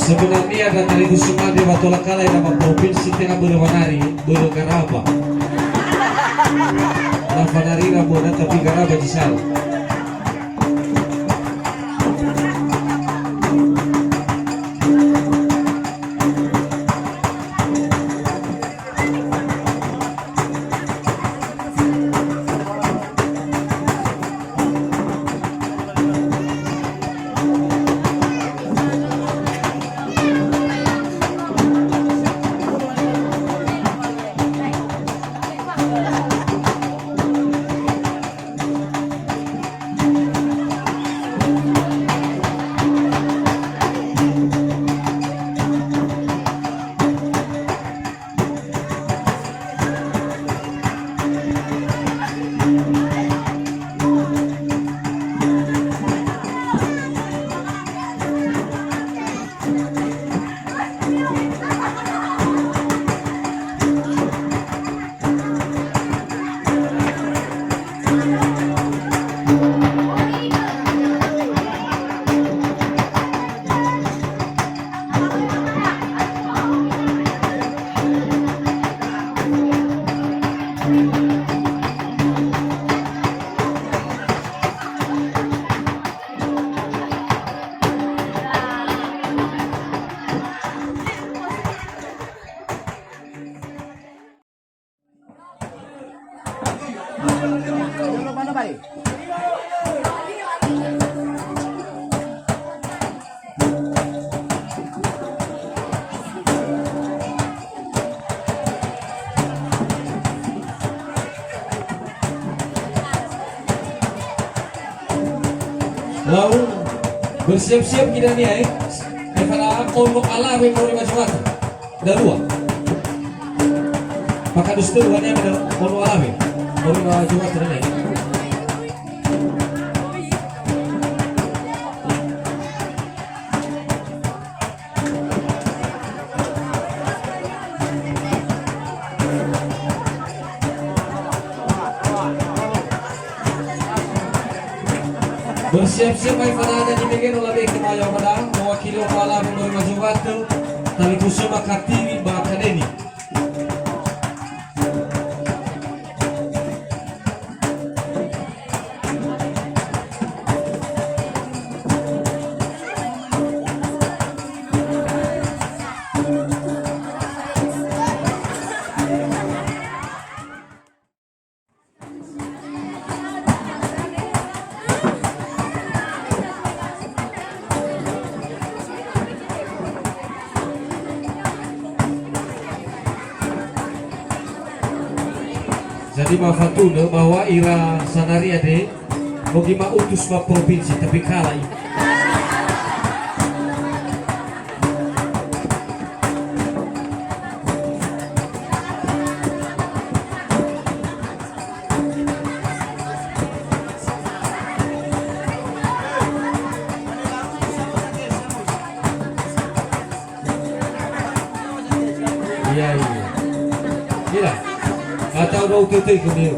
Sebenarnya ada tali kusuma di Batolakala nama provinsi tengah berwanari bergaraba. Nafanari rabona tapi garaba di sana. Lalu bersiap-siap kita nih karena pondok alam yang mau dimasukkan ada dua maka dustur hanya ada pondok alam yang mau dimasukkan nih. Bersiap-siap ay panada ni Miguel Olave kemaya pada mewakili kepala memberi majukan tali kusuma Kartiwi Bakadeni. Jadi mafatuna bahwa ira sanaria de mogi ma utus ma provinsi tapi kalah itu. Iya. Atau mau tutup ke dia.